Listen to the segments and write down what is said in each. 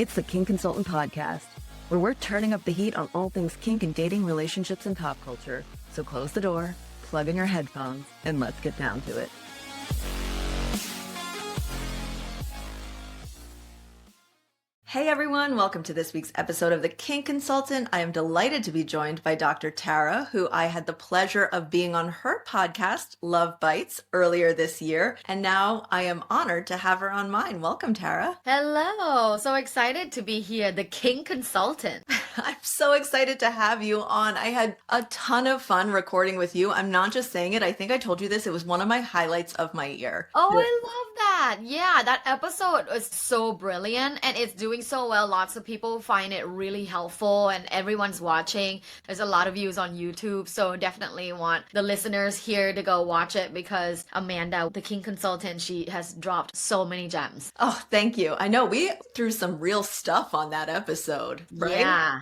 It's the Kink Consultant Podcast, where we're turning up the heat on all things kink and dating, relationships, and pop culture. So close the door, plug in your headphones, and let's get down to it. Hey everyone, welcome to this week's episode of The Kink Consultant. I am delighted to be joined by Dr. Tara, who I had the pleasure of being on her podcast, Luvbites, earlier this year. And now I am honored to have her on mine. Welcome, Tara. Hello, so excited to be here, the Kink Consultant. I'm so excited to have you on. I had a ton of fun recording with you. I'm not just saying it. I think I told you this. It was one of my highlights of my year. Oh, I love that. Yeah, that episode was so brilliant and it's doing so well. Lots of people find it really helpful and everyone's watching. There's a lot of views on YouTube, so definitely want the listeners here to go watch it because Amanda, the Kink Consultant, she has dropped so many gems. Oh, thank you. I know we threw some real stuff on that episode, right? Yeah.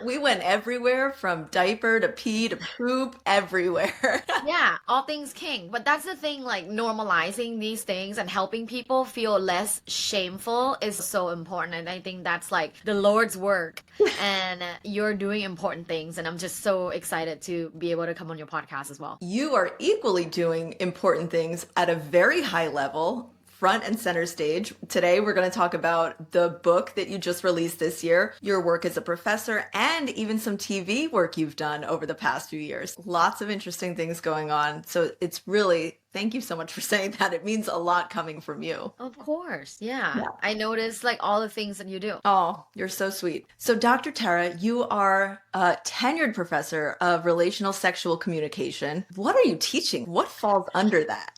We went everywhere from diaper to pee to poop, everywhere. Yeah, all things kink. But that's the thing, like normalizing these things and helping people feel less shameful is so important. And I think that's like the Lord's work. And you're doing important things. And I'm just so excited to be able to come on your podcast as well. You are equally doing important things at a very high level. Front and center stage. Today, we're going to talk about the book that you just released this year, your work as a professor, and even some TV work you've done over the past few years. Lots of interesting things going on. So it's really, thank you so much for saying that. It means a lot coming from you. Of course. Yeah. I noticed like all the things that you do. Oh, you're so sweet. So Dr. Tara, you are a tenured professor of relational sexual communication. What are you teaching? What falls under that?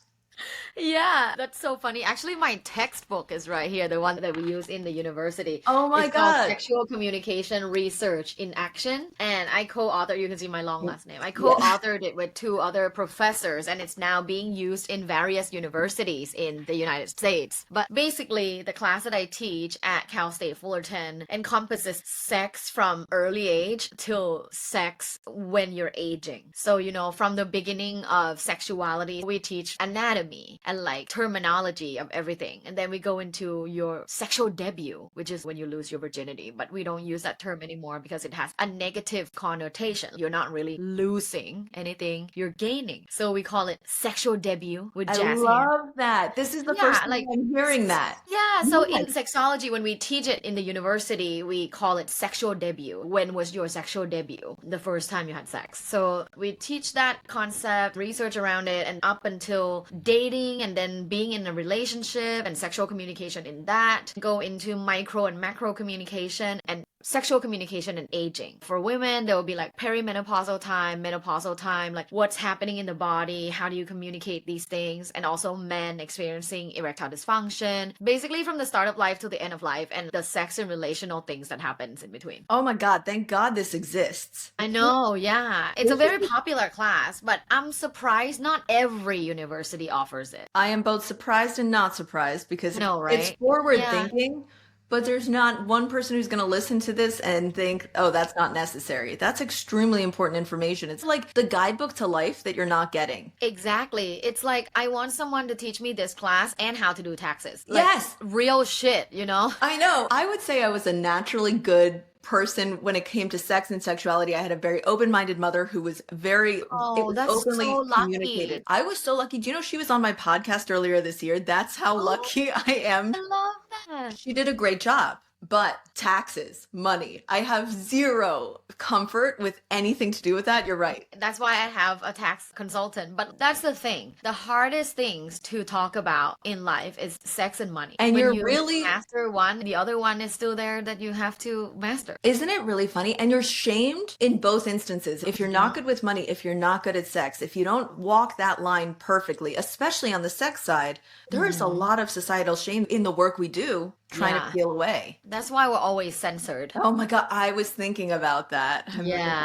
Yeah, that's so funny. Actually, my textbook is right here, the one that we use in the university. Oh my It's called God. Sexual Communication Research in Action. And I co-authored, you can see my long last name. I co-authored it with two other professors, and it's now being used in various universities in the United States. But basically, the class that I teach at Cal State Fullerton encompasses sex from early age till sex when you're aging. So, from the beginning of sexuality, we teach anatomy and like terminology of everything. And then we go into your sexual debut, which is when you lose your virginity. But we don't use that term anymore because it has a negative connotation. You're not really losing anything, you're gaining. So we call it sexual debut with I Jazzy. love that. This is the first time I'm hearing that. Yeah, so in sexology, when we teach it in the university, we call it sexual debut. When was your sexual debut? The first time you had sex. So we teach that concept, research around it, and up until dating and then being in a relationship and sexual communication in that, go into micro and macro communication and sexual communication and aging. For women, there will be like perimenopausal time, menopausal time, like what's happening in the body, how do you communicate these things, and also men experiencing erectile dysfunction, basically from the start of life to the end of life, and the sex and relational things that happens in between. Oh my God, thank God this exists. I know, yeah. It's a very popular class, but I'm surprised not every university offers it. I am both surprised and not surprised because right? it's forward thinking, but there's not one person who's going to listen to this and think, oh, that's not necessary. That's extremely important information. It's like the guidebook to life that you're not getting. Exactly. It's like, I want someone to teach me this class and how to do taxes. Yes. Real shit, I know. I would say I was a naturally good person when it came to sex and sexuality. I had a very open-minded mother who was very openly so lucky. communicated. I was so lucky. Do you know she was on my podcast earlier this year? That's how lucky I am. I love that. She did a great job. But taxes, money, I have zero comfort with anything to do with that. You're right. That's why I have a tax consultant. But that's the thing. The hardest things to talk about in life is sex and money. And when you're you really master one, the other one is still there that you have to master. Isn't it really funny? And you're shamed in both instances. If you're not good with money, if you're not good at sex, if you don't walk that line perfectly, especially on the sex side, there is a lot of societal shame in the work we do trying to peel away. That's why we're always censored. Oh my God, I was thinking about that.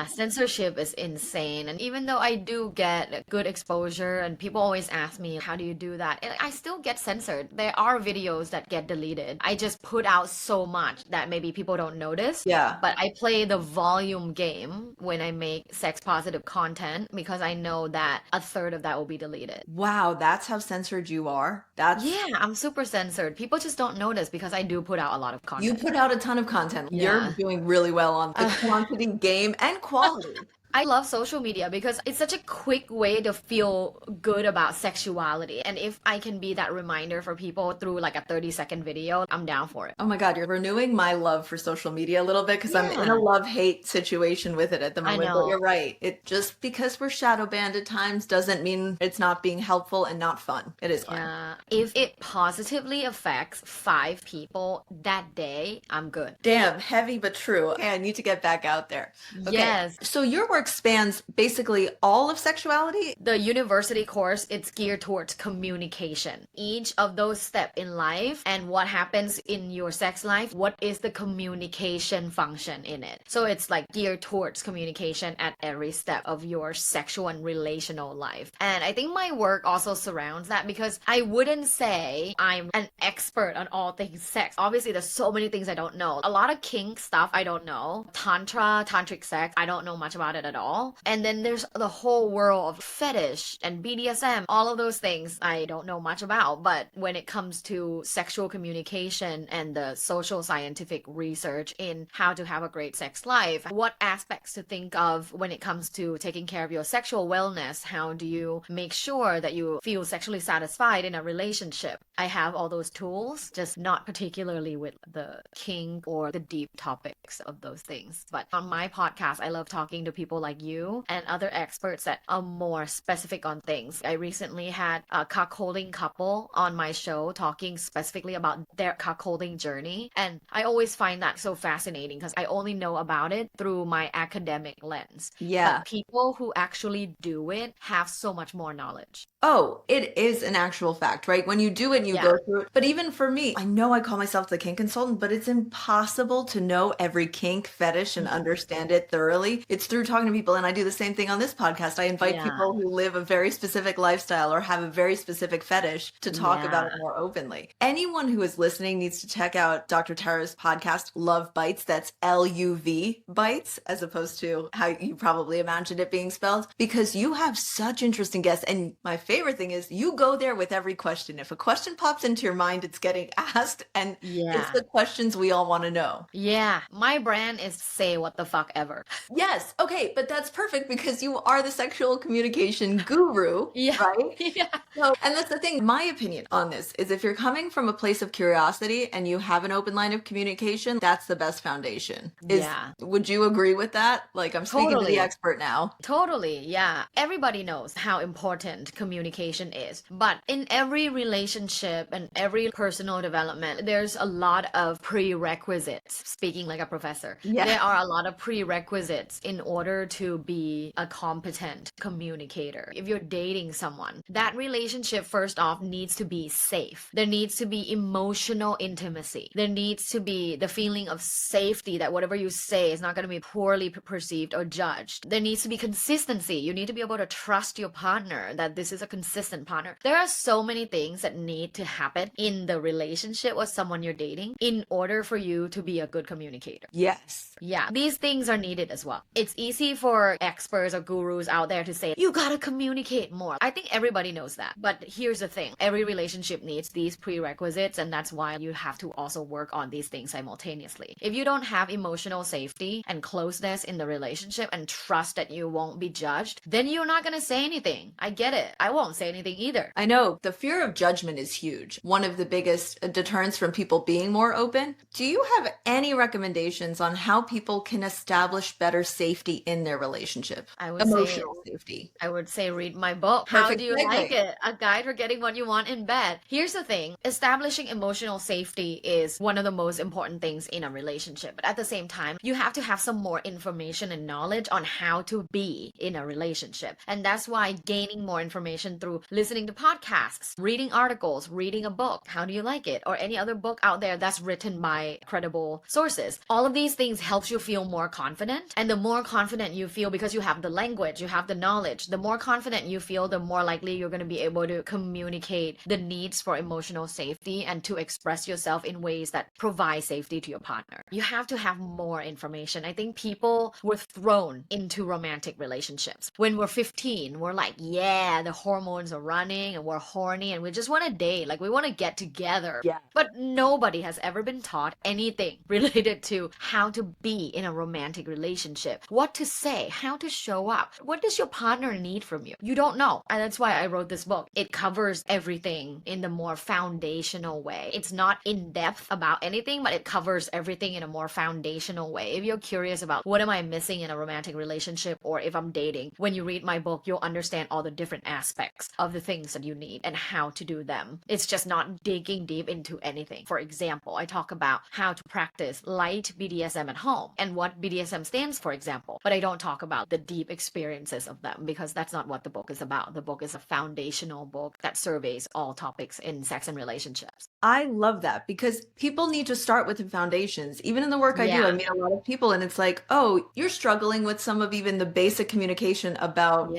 Censorship is insane. And even though I do get good exposure and people always ask me, how do you do that? And I still get censored. There are videos that get deleted. I just put out so much that maybe people don't notice. Yeah. But I play the volume game when I make sex positive content because I know that a third of that will be deleted. Wow, that's how censored you are? Yeah, I'm super censored. People just don't notice because I do put out a lot of You content. put out a ton of content. You're Yeah. doing really well on the quantity game and quality. I love social media because it's such a quick way to feel good about sexuality. And if I can be that reminder for people through like a 30-second video, I'm down for it. Oh my God, you're renewing my love for social media a little bit because I'm in a Yeah, love-hate situation with it at the I moment. But know. you're right. It just because we're shadow banned at times doesn't mean it's not being helpful and not fun. It is fun. Yeah. If it positively affects 5 people that day, I'm good. Damn, heavy but true. Okay, I need to get back out there. Okay, Yes. so your work spans basically all of sexuality. The university course, it's geared towards communication. Each of those steps in life and what happens in your sex life, what is the communication function in it? So it's like geared towards communication at every step of your sexual and relational life. And I think my work also surrounds that because I wouldn't say I'm an expert on all things sex. Obviously, there's so many things I don't know. A lot of kink stuff I don't know. Tantric sex, I don't know much about it at all. And then there's the whole world of fetish and BDSM, all of those things I don't know much about. But when it comes to sexual communication and the social scientific research in how to have a great sex life, what aspects to think of when it comes to taking care of your sexual wellness, how do you make sure that you feel sexually satisfied in a relationship? I have all those tools, just not particularly with the kink or the deep topics of those things. But on my podcast, I love talking to people like you and other experts that are more specific on things. I recently had a cuckolding couple on my show talking specifically about their cuckolding journey. And I always find that so fascinating because I only know about it through my academic lens. Yeah. But people who actually do it have so much more knowledge. Oh, it is an actual fact, right? When you do it, you Yeah. go through it. But even for me, I know I call myself the kink consultant, but it's impossible to know every kink fetish and understand it thoroughly. It's through talking to people. And I do the same thing on this podcast. I invite Yeah. people who live a very specific lifestyle or have a very specific fetish to talk about it Yeah. more openly. Anyone who is listening needs to check out Dr. Tara's podcast, Luvbites. That's LUV bites, as opposed to how you probably imagined it being spelled, because you have such interesting guests. And my favorite thing is you go there with every question. If a question pops into your mind, it's getting asked, and it's Yeah. the questions we all want to know. Yeah. My brand is say what the fuck ever. Yes. Okay. But that's perfect because you are the sexual communication guru, Yeah. right? Yeah. So, and that's the thing. My opinion on this is if you're coming from a place of curiosity and you have an open line of communication, that's the best foundation. Yeah. Would you agree with that? Like, I'm speaking to the Totally. expert now. Totally, yeah. Everybody knows how important communication is. But in every relationship and every personal development, there's a lot of prerequisites. Speaking like a professor, Yeah. there are a lot of prerequisites in order to be a competent communicator. If you're dating someone, that relationship, first off, needs to be safe. There needs to be emotional intimacy. There needs to be the feeling of safety that whatever you say is not going to be poorly perceived or judged. There needs to be consistency. You need to be able to trust your partner that this is a consistent partner. There are so many things that need to happen in the relationship with someone you're dating in order for you to be a good communicator. Yes. Yeah, these things are needed as well. It's easy for experts or gurus out there to say, you gotta communicate more. I think everybody knows that. But here's the thing, every relationship needs these prerequisites, and that's why you have to also work on these things simultaneously. If you don't have emotional safety and closeness in the relationship and trust that you won't be judged, then you're not gonna say anything. I get it. I won't say anything either. I know the fear of judgment is huge. One of the biggest deterrents from people being more open. Do you have any recommendations on how people can establish better safety in their relationship? I would Emotional safety. I would say read my book. How Perfect do you segue. like it? A guide for getting what you want in bed. Here's the thing. Establishing emotional safety is one of the most important things in a relationship. But at the same time, you have to have some more information and knowledge on how to be in a relationship. And that's why gaining more information through listening to podcasts, reading articles, reading a book, How Do You Like It? Or any other book out there that's written by credible sources. All of these things helps you feel more confident. And the more confident you feel because you have the language, you have the knowledge, the more confident you feel, the more likely you're going to be able to communicate the needs for emotional safety and to express yourself in ways that provide safety to your partner. You have to have more information. I think people were thrown into romantic relationships. When we're 15, we're like, yeah, the hormones are running and we're horny and we just want to date. Like we want to get together. Yeah. But nobody has ever been taught anything related to how to be in a romantic relationship, what to say, how to show up. What does your partner need from you? You don't know. And that's why I wrote this book. It covers everything in the more foundational way. It's not in depth about anything, but it covers everything in a more foundational way. If you're curious about what am I missing in a romantic relationship or if I'm dating, when you read my book, you'll understand all the different aspects of the things that you need and how to do them. It's just not digging deep into anything. For example, I talk about how to practice light BDSM at home and what BDSM stands for example, but I don't talk about the deep experiences of them because that's not what the book is about. The book is a foundational book that surveys all topics in sex and relationships. I love that because people need to start with the foundations. Even in the work I do, I meet a lot of people and it's like, oh, you're struggling with some of even the basic communication about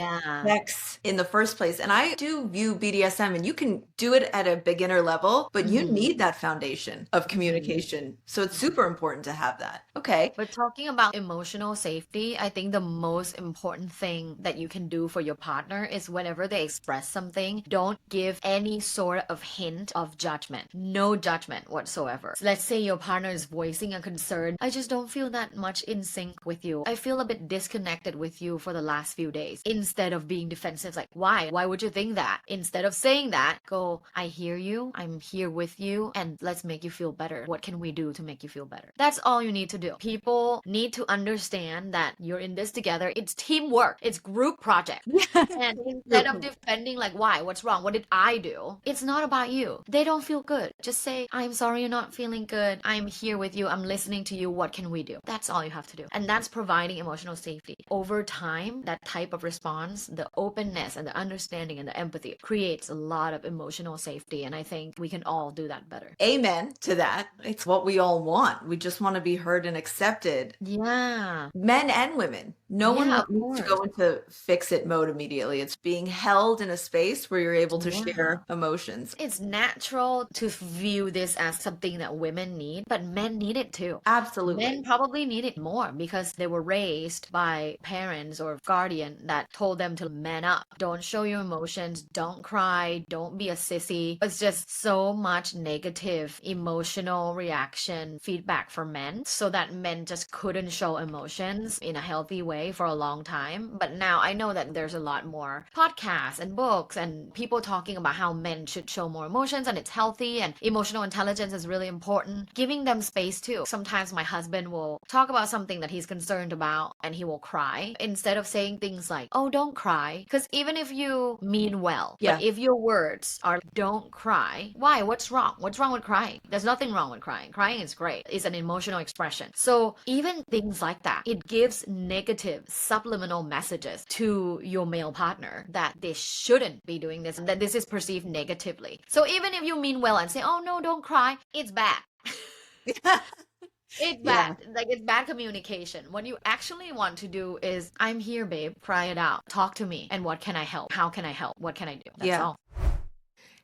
sex in the first place. And I do view BDSM and you can do it at a beginner level, but you need that foundation of communication. So it's super important to have that. Okay. But talking about emotional safety, I think the most important thing that you can do for your partner is whenever they express something, don't give any sort of hint of judgment. No judgment whatsoever. So let's say your partner is voicing a concern. I just don't feel that much in sync with you. I feel a bit disconnected with you for the last few days. Instead of being defensive, like, why? Why would you think that? Instead of saying that, go, I hear you. I'm here with you. And let's make you feel better. What can we do to make you feel better? That's all you need to do. People need to understand that you're in this together. It's teamwork. It's group project. And instead of defending, like, why? What's wrong? What did I do? It's not about you. They don't feel good. Just say, I'm sorry you're not feeling good. I'm here with you. I'm listening to you. What can we do? That's all you have to do. And that's providing emotional safety. Over time, that type of response, the openness and the understanding and the empathy creates a lot of emotional safety. And I think we can all do that better. Amen to that. It's what we all want. We just want to be heard and accepted. Yeah. Men and women. No one needs to go into fix-it mode immediately. It's being held in a space where you're able to share emotions. It's natural to view this as something that women need, but men need it too. Absolutely. Men probably need it more because they were raised by parents or guardian that told them to man up. Don't show your emotions. Don't cry. Don't be a sissy. It's just so much negative emotional reaction feedback for men so that men just couldn't show emotions in a healthy way for a long time. But now I know that there's a lot more podcasts and books and people talking about how men should show more emotions and it's healthy and emotional intelligence is really important. Giving them space too. Sometimes my husband will talk about something that he's concerned about and he will cry instead of saying things like, oh, don't cry. Because even if you mean well, but if your words are don't cry, why? What's wrong? What's wrong with crying? There's nothing wrong with crying. Crying is great. It's an emotional expression. So even things like that, it gives negative subliminal messages to your male partner that they shouldn't be doing this and that this is perceived negatively. So even if you mean well and say, oh no, don't cry, it's bad. It's bad. Like it's bad communication. What you actually want to do is, I'm here, babe. Cry it out. Talk to me. And what can I help? How can I help? What can I do? That's all.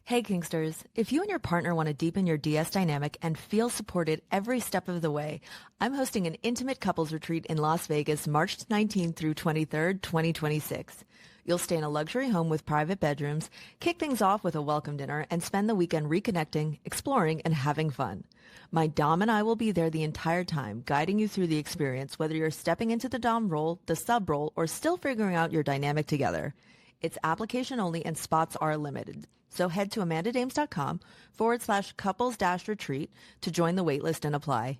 Hey Kinksters, if you and your partner want to deepen your DS dynamic and feel supported every step of the way, I'm hosting an intimate couples retreat in Las Vegas March 19th through 23rd, 2026. You'll stay in a luxury home with private bedrooms, kick things off with a welcome dinner, and spend the weekend reconnecting, exploring, and having fun. My Dom and I will be there the entire time, guiding you through the experience, whether you're stepping into the Dom role, the sub role, or still figuring out your dynamic together. It's application only and spots are limited. So head to amandadames.com/couples-retreat to join the waitlist and apply.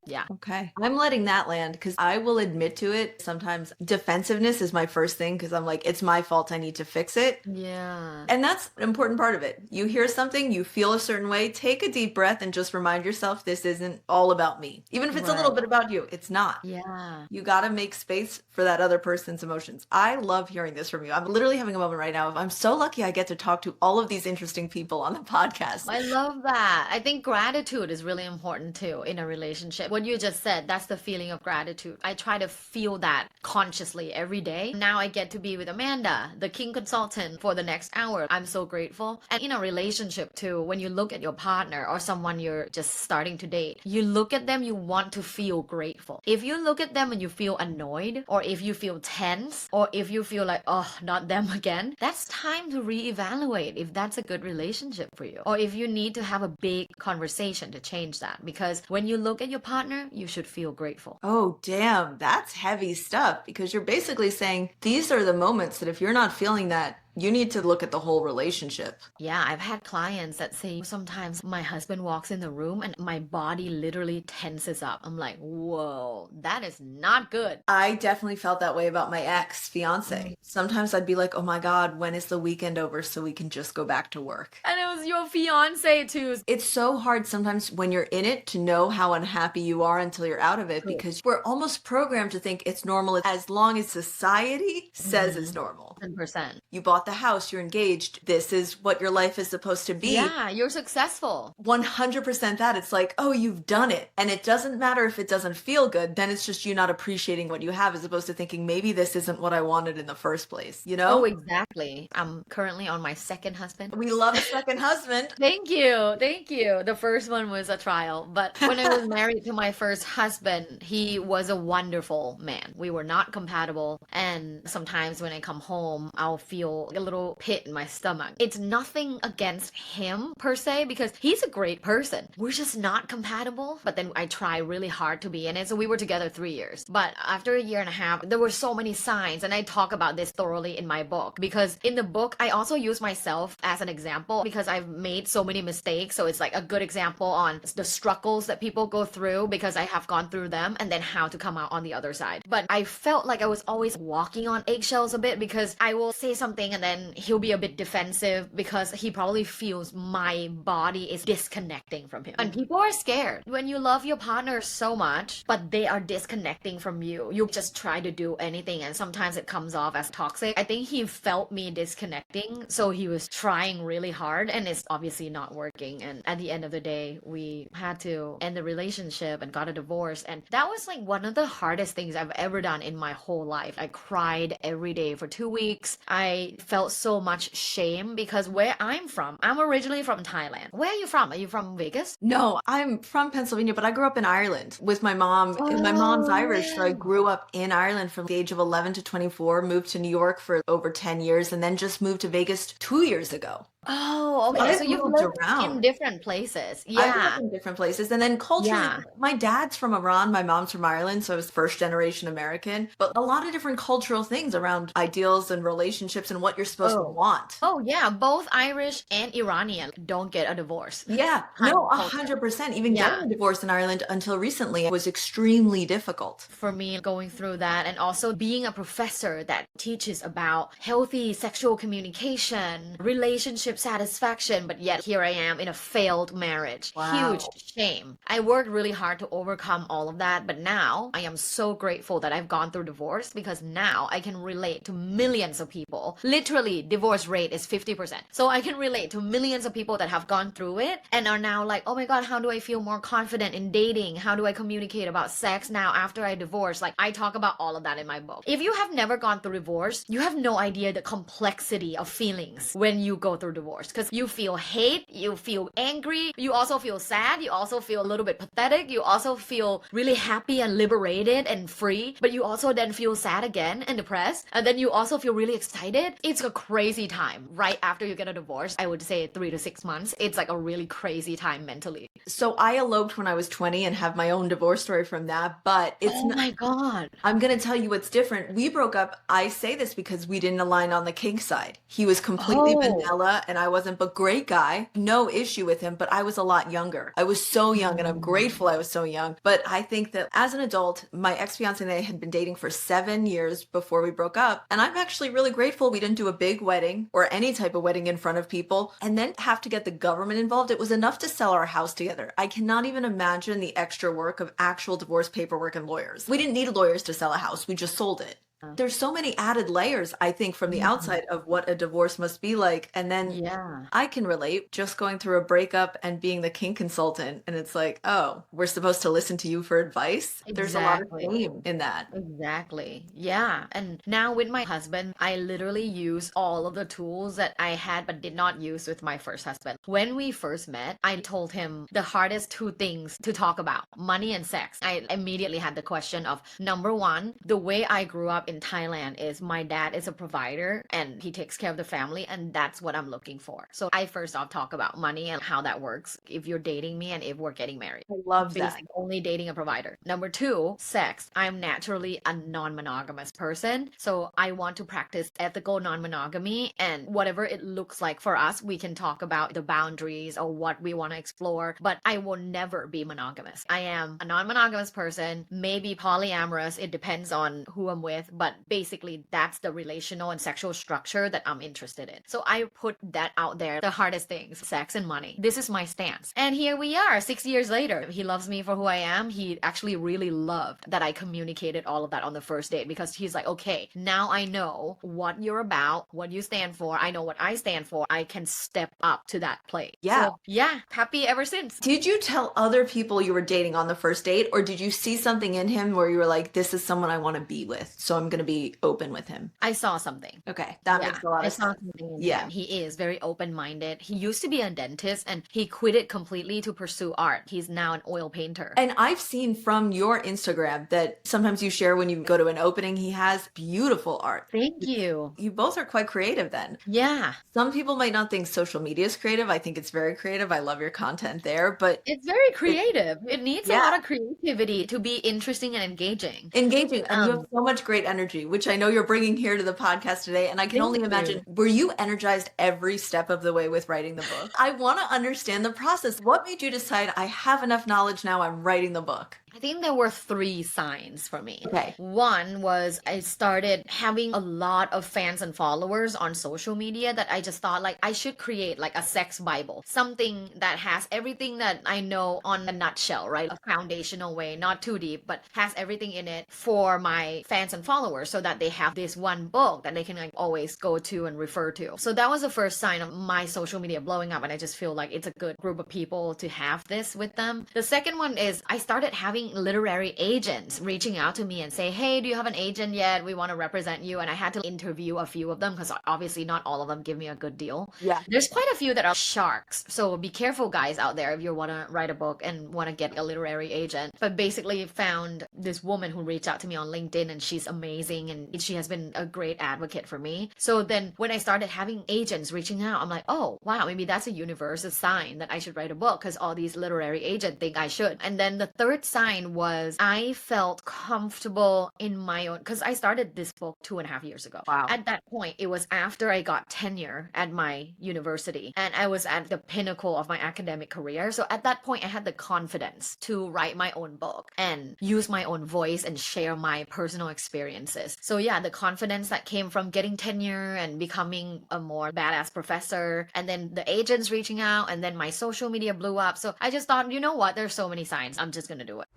Yeah. Okay. I'm letting that land because I will admit to it. Sometimes defensiveness is my first thing because I'm like, it's my fault. I need to fix it. Yeah. And that's an important part of it. You hear something, you feel a certain way, take a deep breath and just remind yourself this isn't all about me. Even if it's a little bit about you, it's not. Yeah. You got to make space for that other person's emotions. I love hearing this from you. I'm literally having a moment right now. I'm so lucky I get to talk to all of these interesting people on the podcast. I love that. I think gratitude is really important too in a relationship. what you just said, that's the feeling of gratitude. I try to feel that consciously every day. Now I get to be with Amanda, the King consultant, for the next hour. I'm so grateful. And in a relationship too, when you look at your partner or someone you're just starting to date, you look at them, you want to feel grateful. If you look at them and you feel annoyed, or if you feel tense, or if you feel like, oh, not them again, that's time to reevaluate if that's a good relationship for you. Or if you need to have a big conversation to change that. Because when you look at your partner, you should feel grateful. Oh, damn, that's heavy stuff because you're basically saying these are the moments that if you're not feeling that, you need to look at the whole relationship. Yeah, I've had clients that say sometimes my husband walks in the room and my body literally tenses up. I'm like, whoa, that is not good. I definitely felt that way about my ex fiance. Sometimes I'd be like, oh my God, when is the weekend over so we can just go back to work? And it was your fiance too. It's so hard sometimes when you're in it to know how unhappy you are until you're out of it True. because we're almost programmed to think it's normal as long as society says it's normal. 100%. You bought the house, you're engaged, this is what your life is supposed to be. Yeah, you're successful. 100% that. It's like, oh, you've done it. And it doesn't matter if it doesn't feel good, then it's just you not appreciating what you have as opposed to thinking maybe this isn't what I wanted in the first place, you know? Oh, exactly. I'm currently on my second husband. We love a second husband. Thank you. Thank you. The first one was a trial, but when I was married to my first husband, he was a wonderful man. We were not compatible, and sometimes when I come home, I'll feel a little pit in my stomach. It's nothing against him per se because he's a great person. We're just not compatible, but then I try really hard to be in it. So we were together 3 years. But after a year and a half, there were so many signs, and I talk about this thoroughly in my book because in the book, I also use myself as an example because I've made so many mistakes. So it's like a good example on the struggles that people go through because I have gone through them and then how to come out on the other side. But I felt like I was always walking on eggshells a bit because I will say something and then he'll be a bit defensive because he probably feels my body is disconnecting from him. And people are scared when you love your partner so much, but they are disconnecting from you. You just try to do anything, and sometimes it comes off as toxic. I think he felt me disconnecting, so he was trying really hard, and it's obviously not working. And at the end of the day, we had to end the relationship and got a divorce. And that was like one of the hardest things I've ever done in my whole life. I cried every day for 2 weeks. I felt so much shame because where I'm from, I'm originally from Thailand. Where are you from? Are you from Vegas? No, I'm from Pennsylvania, but I grew up in Ireland with my mom. And my mom's Irish, so I grew up in Ireland from the age of 11 to 24, moved to New York for over 10 years, and then just moved to Vegas 2 years ago. Oh, okay. I've So you've moved lived around. in different places. I Yeah. grew up in different places. And then culturally, Yeah. my dad's from Iran, my mom's from Ireland, so I was first generation American. But a lot of different cultural things around ideals and relationships and what you're supposed to want. Oh, yeah. Both Irish and Iranian don't get a divorce. Yeah, no, Culture. 100%. Even Yeah. getting a divorce in Ireland until recently was extremely difficult. For me, going through that, and also being a professor that teaches about healthy sexual communication, relationship satisfaction, but yet here I am in a failed marriage. Wow. Huge shame. I worked really hard to overcome all of that, but now I am so grateful that I've gone through divorce because now I can relate to millions of people. Literally, divorce rate is 50%. So I can relate to millions of people that have gone through it and are now like, oh my God, how do I feel more confident in dating? How do I communicate about sex now after I divorce? Like, I talk about all of that in my book. If you have never gone through divorce, you have no idea the complexity of feelings when you go through divorce because you feel hate, you feel angry, you also feel sad, you also feel a little bit pathetic, you also feel really happy and liberated and free, but you also then feel sad again and depressed, and then you also feel really excited. It's a crazy time right after you get a divorce. I would say 3 to 6 months. It's like a really crazy time mentally. So I eloped when I was 20 and have my own divorce story from that, but it's Oh my God. I'm going to tell you what's different. We broke up. I say this because we didn't align on the kink side. He was completely vanilla and I wasn't, but great guy. No issue with him, but I was a lot younger. I was so young and I'm grateful I was so young. But I think that as an adult, my ex-fiance and I had been dating for 7 years before we broke up. And I'm actually really grateful we didn't do a big wedding or any type of wedding in front of people and then have to get the government involved. It was enough to sell our house together. I cannot even imagine the extra work of actual divorce paperwork and lawyers. We didn't need lawyers to sell a house. We just sold it. There's so many added layers, I think, from the Mhm. outside of what a divorce must be like. And then Yeah, I can relate just going through a breakup and being the kink consultant. And it's like, oh, we're supposed to listen to you for advice. There's a lot of exactly. shame in that. Exactly. Yeah. And now with my husband, I literally use all of the tools that I had but did not use with my first husband. When we first met, I told him the hardest two things to talk about, money and sex. I immediately had the question of number one, the way I grew up in Thailand is my dad is a provider and he takes care of the family, and that's what I'm looking for. So I first off talk about money and how that works if you're dating me and if we're getting married. I love that. Basic, only dating a provider. Number two, sex. I'm naturally a non-monogamous person, so I want to practice ethical non-monogamy, and whatever it looks like for us, we can talk about the boundaries or what we want to explore, but I will never be monogamous. I am a non-monogamous person, maybe polyamorous, it depends on who I'm with, but basically that's the relational and sexual structure that I'm interested in. So I put that out there, the hardest things, sex and money. This is my stance. And here we are, 6 years later. He loves me for who I am. He actually really loved that I communicated all of that on the first date, because he's like, okay, now I know what you're about, what you stand for. I know what I stand for. I can step up to that plate. Yeah. So yeah, happy ever since. Did you tell other people you were dating on the first date, or did you see something in him where you were like, this is someone I want to be with, so I'm going to be open with him? I saw something. Okay, that Yeah, makes a lot I of saw sense. something in Yeah. him. He is very open-minded. He used to be a dentist and he quit it completely to pursue art. He's now an oil painter. And I've seen from your Instagram that sometimes you share when you go to an opening, he has beautiful art. Thank you. You both are quite creative then. Yeah, Some people might not think social media is creative. I think it's very creative. I love your content there, but it's very creative. It needs a yeah, lot of creativity to be interesting and engaging. engaging. And you have Um, so much great energy, which I know you're bringing here to the podcast today. And I can Thank only you. imagine, were you energized every step of the way with writing the book? I want to understand the process. What made you decide I have enough knowledge now, I'm writing the book? I think there were three signs for me. Okay. One was I started having a lot of fans and followers on social media that I just thought like I should create like a sex Bible, something that has everything that I know on a nutshell, right? A foundational way, not too deep, but has everything in it for my fans and followers so that they have this one book that they can like always go to and refer to. So that was the first sign of my social media blowing up, and I just feel like it's a good group of people to have this with them. The second one is I started having literary agents reaching out to me and say, hey, do you have an agent yet? We want to represent you. And I had to interview a few of them because obviously not all of them give me a good deal. Yeah. There's quite a few that are sharks. So be careful, guys out there, if you want to write a book and want to get a literary agent. But basically found this woman who reached out to me on LinkedIn, and she's amazing and she has been a great advocate for me. So then when I started having agents reaching out, I'm like, oh, wow, maybe that's a universal sign that I should write a book because all these literary agents think I should. And then the third sign was I felt comfortable in my own, because I started this book 2.5 years ago. Wow. At that point, it was after I got tenure at my university and I was at the pinnacle of my academic career. So at that point, I had the confidence to write my own book and use my own voice and share my personal experiences. So yeah, the confidence that came from getting tenure and becoming a more badass professor, and then the agents reaching out, and then my social media blew up. So I just thought, you know what? There's so many signs. I'm just going to do it.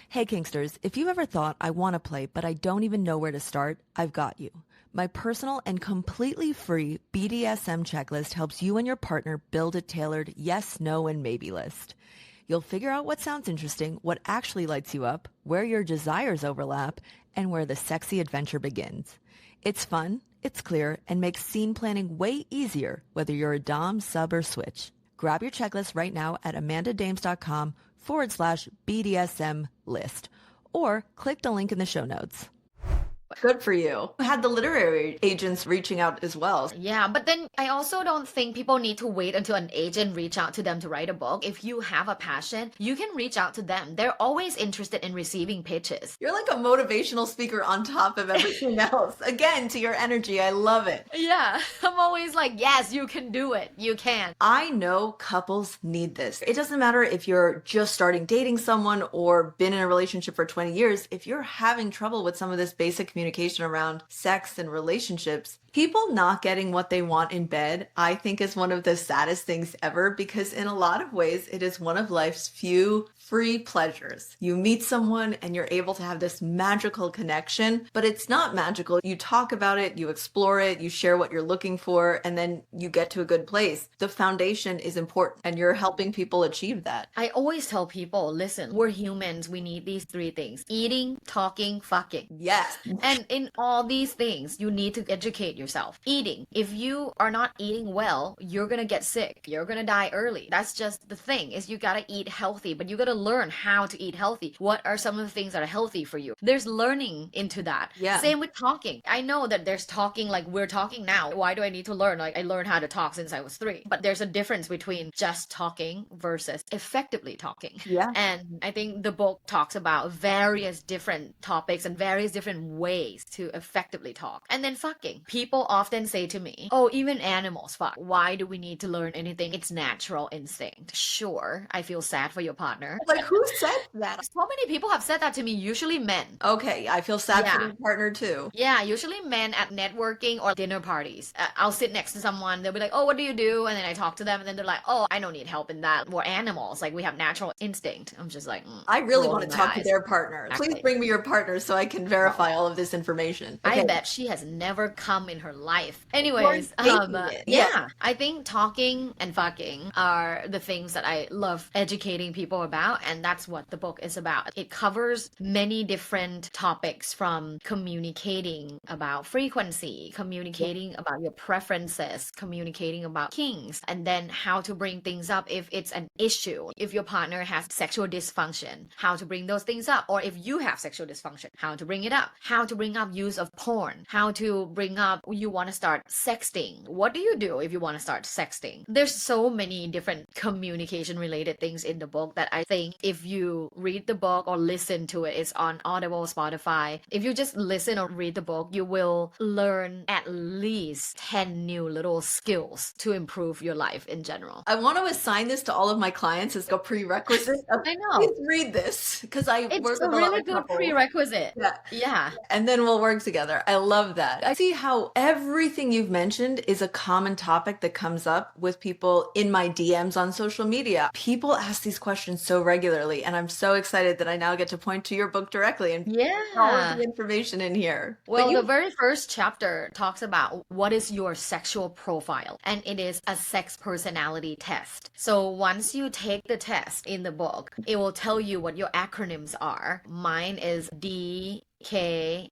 Hey Kinksters, if you ever thought I want to play but I don't even know where to start, I've got you. My personal and completely free BDSM checklist helps you and your partner build a tailored yes, no, and maybe list. You'll figure out what sounds interesting, what actually lights you up, where your desires overlap, and where the sexy adventure begins. It's fun, it's clear, and makes scene planning way easier whether you're a dom, sub, or switch. Grab your checklist right now at amandadames.com/BDSM list, or click the link in the show notes. Good for you. Had the literary agents reaching out as well. Yeah, but then I also don't think people need to wait until an agent reach out to them to write a book. If you have a passion, you can reach out to them. They're always interested in receiving pitches. You're like a motivational speaker on top of everything else. Again, to your energy, I love it. Yeah, I'm always like, yes, you can do it. You can. I know couples need this. It doesn't matter if you're just starting dating someone or been in a relationship for 20 years. If you're having trouble with some of this basic communication around sex and relationships, People not getting what they want in bed, I think, is one of the saddest things ever because, in a lot of ways, it is one of life's few free pleasures. You meet someone and you're able to have this magical connection, but it's not magical. You talk about it, you explore it, you share what you're looking for, and then you get to a good place. The foundation is important, and you're helping people achieve that. I always tell people, listen, we're humans. We need these three things: eating, talking, fucking. Yes. And in all these things, you need to educate yourself. Eating. If you are not eating well, you're gonna get sick. You're gonna die early. That's just the thing, is you gotta eat healthy, but you gotta learn how to eat healthy. What are some of the things that are healthy for you? There's learning into that. Yeah. Same with talking. I know that there's talking like we're talking now. Why do I need to learn? Like I learned how to talk since I was 3. But there's a difference between just talking versus effectively talking. Yeah. And I think the book talks about various different topics and various different ways to effectively talk. And then fucking. People often say to me, oh, even animals fuck. Why do we need to learn anything? It's natural instinct. Sure, I feel sad for your partner. Like, who said that? So many people have said that to me, usually men. Okay, I feel sad for Yeah. your partner too. Yeah, usually men at networking or dinner parties. I'll sit next to someone, they'll be like, oh, what do you do? And then I talk to them, and then they're like, oh, I don't need help in that. We're animals. Like, we have natural instinct. I'm just like, I really want rolling to my talk to eyes. their partner. Please Exactly. bring me your partner so I can verify all of this information. I Okay. bet she has never come in her life. Anyways, faking it. yeah, Yeah. I think talking and fucking are the things that I love educating people about, and that's what the book is about. It covers many different topics, from communicating about frequency, communicating about your preferences, communicating about kinks, and then how to bring things up if it's an issue. If your partner has sexual dysfunction, how to bring those things up, or if you have sexual dysfunction, how to bring it up, how to bring up use of porn, how to bring up you want to start sexting. What do you do if you want to start sexting? There's so many different communication related things in the book that I think if you read the book or listen to it, it's on Audible, Spotify. If you just listen or read the book, you will learn at least 10 new little skills to improve your life in general. I want to assign this to all of my clients as a prerequisite. I know. Please read this because I It's work a with a lot really of good couples. prerequisite. Yeah. Yeah. And then we'll work together. I love that. I see how everything you've mentioned is a common topic that comes up with people in my DMs on social media. People ask these questions so regularly, and I'm so excited that I now get to point to your book directly and all of Yeah. the information in here. But Well, you- the very first chapter talks about what is your sexual profile, and it is a sex personality test. So once you take the test in the book, it will tell you what your acronyms are. Mine is DKFA,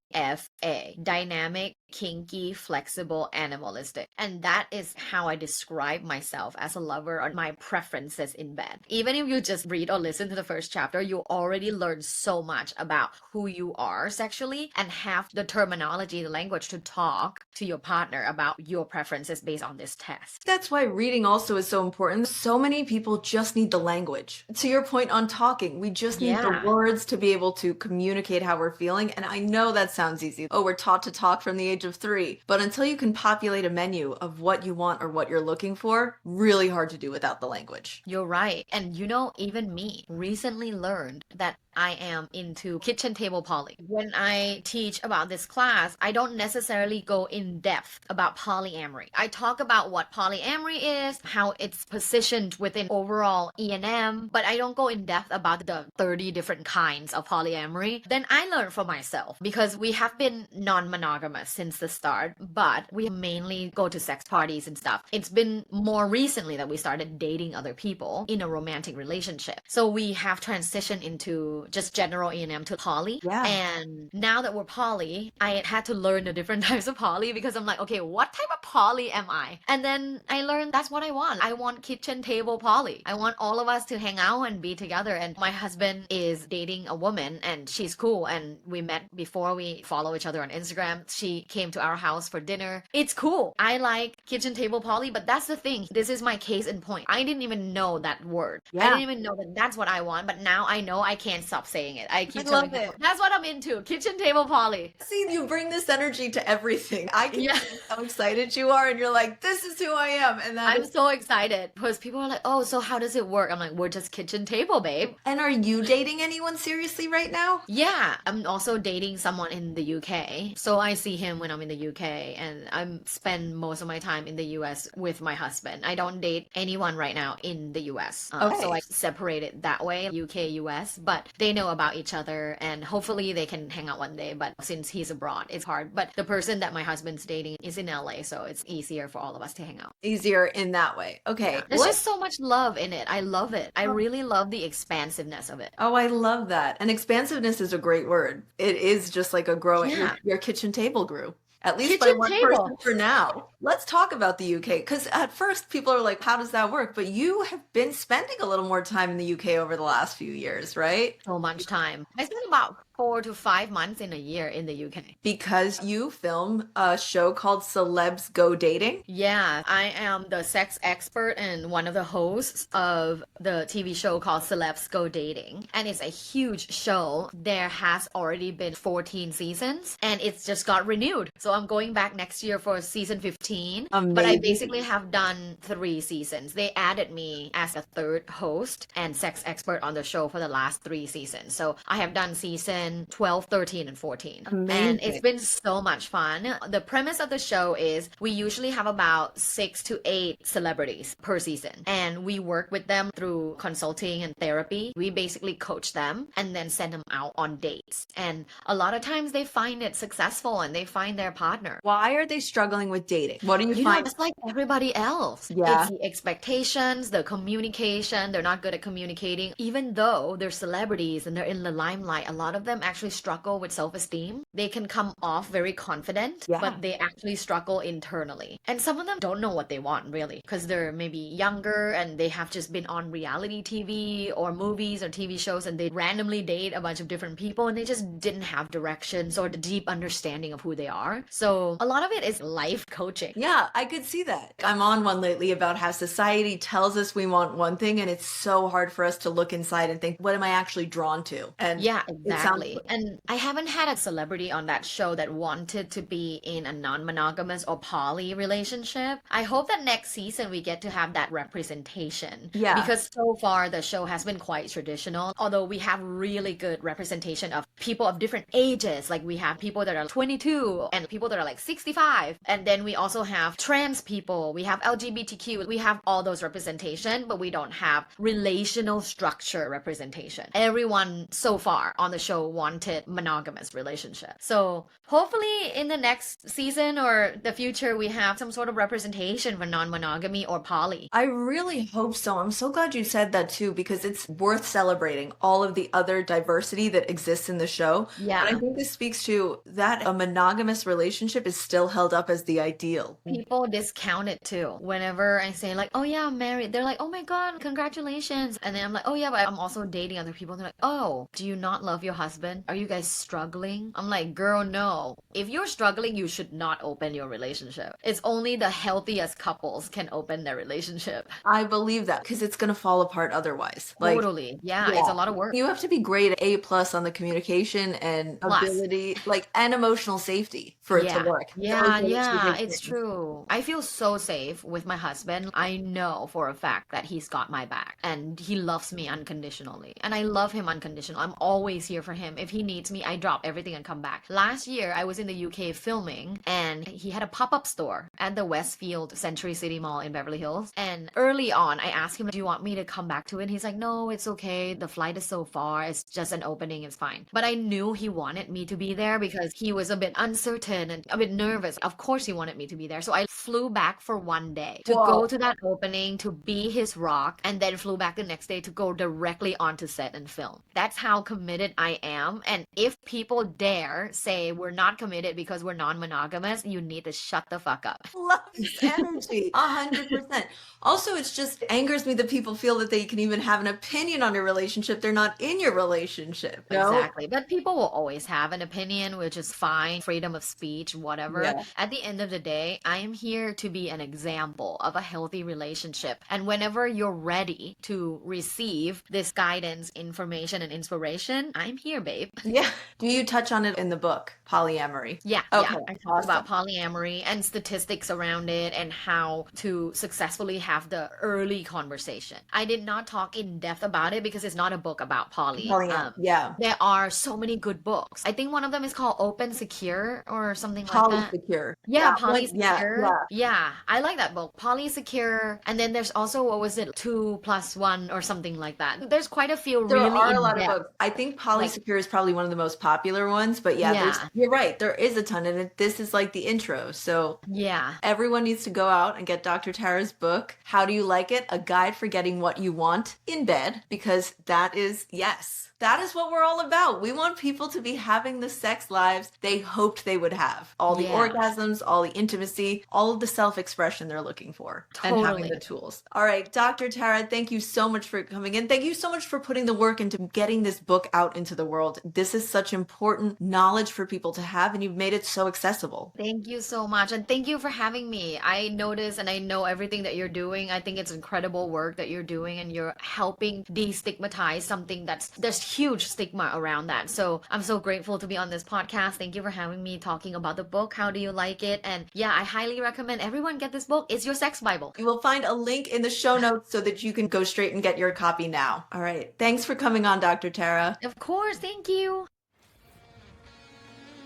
dynamic, kinky, flexible, animalistic. And that is how I describe myself as a lover or my preferences in bed. Even if you just read or listen to the first chapter, you already learn so much about who you are sexually and have the terminology, the language to talk to your partner about your preferences based on this test. That's why reading also is so important. So many people just need the language. To your point on talking, we just need the Yeah. words to be able to communicate how we're feeling. And I know that sounds easy. Oh, we're taught to talk from the age of 3. But until you can populate a menu of what you want or what you're looking for, really hard to do without the language. You're right. And you know, even me recently learned that I am into kitchen table poly. When I teach about this class, I don't necessarily go in depth about polyamory. I talk about what polyamory is, how it's positioned within overall E&M, but I don't go in depth about the 30 different kinds of polyamory. Then I learn for myself because we have been non-monogamous since the start, but we mainly go to sex parties and stuff. It's been more recently that we started dating other people in a romantic relationship. So we have transitioned into just general E&M to poly. Yeah. And now that we're poly, I had to learn the different types of poly because I'm like, okay, what type of poly am I? And then I learned that's what I want. I want kitchen table poly. I want all of us to hang out and be together. And my husband is dating a woman and she's cool. And we met before we follow each other on Instagram. She came to our house for dinner. It's cool. I like kitchen table poly, but that's the thing. This is my case in point. I didn't even know that word. I Yeah. didn't even know that that's what I want, but now I know I can't stop saying it. I keep I telling love people it. that's what I'm into. Kitchen table poly. See, you bring this energy to everything. I can Yeah. see how excited you are, and you're like, this is who I am. And that I'm is. so excited because people are like, oh, so how does it work? I'm like, we're just kitchen table, babe. And are you dating anyone seriously right now? Yeah, I'm also dating someone in the UK. So I see him when I'm in the UK and I spend most of my time in the US with my husband. I don't date anyone right now in the US. So Okay. I separate it that way, UK, US, but they know about each other and hopefully they can hang out one day. But since he's abroad, it's hard. But the person that my husband's dating is in LA, so it's easier for all of us to hang out. Easier in that way. Yeah. Okay. There's just so much love in it. I love it. I Oh, really love the expansiveness of it. oh, I love that. And expansiveness is a great word. It is just like a growing, Yeah. your kitchen table grew. At least by Kitchen one person table. for now. Let's talk about the UK because at first people are like, how does that work? But you have been spending a little more time in the UK over the last few years, right? So much time. I spend about 4 to 5 months in a year in the UK. Because you film a show called Celebs Go Dating. Yeah, I am the sex expert and one of the hosts of the TV show called Celebs Go Dating. And it's a huge show. There has already been 14 seasons and it's just got renewed. So I'm going back next year for season 15. But I Amazing. basically have done 3 seasons. They added me as a third host and sex expert on the show for the last 3 seasons. So I have done season 12, 13, and 14. And it's Amazing. been so much fun. The premise of the show is we usually have about 6 to 8 celebrities per season. And we work with them through consulting and therapy. We basically coach them and then send them out on dates. And a lot of times they find it successful and they find their partner. Why are they struggling with dating? What do you You know, find? it's like everybody else. Yeah. It's the expectations, the communication. They're not good at communicating. Even though they're celebrities and they're in the limelight, a lot of them actually struggle with self-esteem. They can come off very confident, Yeah. but they actually struggle internally. And some of them don't know what they want really because they're maybe younger and they have just been on reality TV or movies or TV shows and they randomly date a bunch of different people and they just didn't have directions or the deep understanding of who they are. So a lot of it is life coaching. Yeah, I could see that. I'm on one lately about how society tells us we want one thing, and it's so hard for us to look inside and think, what am I actually drawn to? And Yeah, it sounds exactly. And I haven't had a celebrity on that show that wanted to be in a non-monogamous or poly relationship. I hope that next season we get to have that representation. Yeah. Because so far the show has been quite traditional, although we have really good representation of people of different ages. Like we have people that are 22 and people that are like 65. And then we also have trans people, we have LGBTQ, we have all those representation, but we don't have relational structure representation. Everyone so far on the show wanted monogamous relationship. So hopefully in the next season or the future we have some sort of representation for non-monogamy or poly. I really hope so. I'm so glad you said that too, because it's worth celebrating all of the other diversity that exists in the show. Yeah. But I think this speaks to that a monogamous relationship is still held up as the ideal. People discount it too. Whenever I say like, oh yeah, I'm married, they're like, oh my God, congratulations. And then I'm like, oh yeah, but I'm also dating other people. And they're like, oh, do you not love your husband? Are you guys struggling? I'm like, girl, no. If you're struggling, you should not open your relationship. It's only the healthiest couples can open their relationship. I believe that because it's going to fall apart otherwise. Like, Totally. Yeah, it's a lot of work. you have to be grade A plus on the communication and Plus. ability, like, and emotional safety for it to work. Those Yeah, are the two yeah, big it's things. true. I feel so safe with my husband. I know for a fact that he's got my back and he loves me unconditionally. And I love him unconditionally. I'm always here for him. If he needs me, I drop everything and come back. Last year, I was in the UK filming and he had a pop-up store at the Westfield Century City Mall in Beverly Hills. And early on, I asked him, do you want me to come back to it? And he's like, no, it's okay. The flight is so far. It's just an opening. It's fine. But I knew he wanted me to be there because he was a bit uncertain and a bit nervous. Of course, he wanted me to be there. So I flew back for one day to Whoa. go to that opening, to be his rock, and then flew back the next day to go directly onto set and film. That's how committed I am. And if people dare say we're not committed because we're non-monogamous, you need to shut the fuck up. Love this energy. 100%. Also, it's just angers me that people feel that they can even have an opinion on your relationship. They're not in your relationship. No? Exactly. But people will always have an opinion, which is fine. Freedom of speech, whatever. Yeah. At the end of the day, right? I am here to be an example of a healthy relationship. And whenever you're ready to receive this guidance, information, and inspiration, I'm here, babe. Yeah. Do you touch on it in the book, Polyamory? Yeah, Okay, yeah. I talk awesome. about polyamory and statistics around it and how to successfully have the early conversation. I did not talk in depth about it because it's not a book about poly. Yeah. There are so many good books. I think one of them is called Open Secure or something like that. Polysecure. Yeah, Yeah, Polysecure. yeah. Yeah, I like that book. Polysecure. And then there's also, what was it, 2+1 or something like that. There's quite a few There really are a in lot of depth. books. I think Like, Polysecure is probably one of the most popular ones, but yeah, yeah, you're right. There is a ton, and this is like the intro. So yeah. everyone needs to go out and get Dr. Tara's book, How Do You Like It? A Guide for Getting What You Want in Bed, because that is, yes, that is what we're all about. We want people to be having the sex lives they hoped they would have. All the Yeah. orgasms, all the intimacy, all of the self-expression they're looking for, and having Totally. the tools. All right, Dr. Tara, thank you so much for coming in. Thank you so much for putting the work into getting this book out into the world. This is such important knowledge for people to have, and you've made it so accessible. Thank you so much. And thank you for having me. I notice and I know everything that you're doing. I think it's incredible work that you're doing, and you're helping destigmatize something there's huge stigma around that. So I'm so grateful to be on this podcast. Thank you for having me talking about the book. How do you like it? And yeah, I highly recommend everyone get this book. It's your sex Bible. You will find a link in the show notes so that you can go straight and get your copy now. All right. Thanks for coming on, Dr. Tara. Of course. Thank you.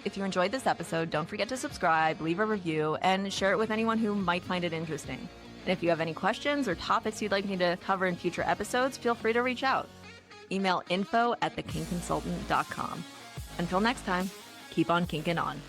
If you enjoyed this episode, don't forget to subscribe, leave a review, and share it with anyone who might find it interesting. And if you have any questions or topics you'd like me to cover in future episodes, feel free to reach out. Email info@thekinkconsultant.com. Until next time, keep on kinking on.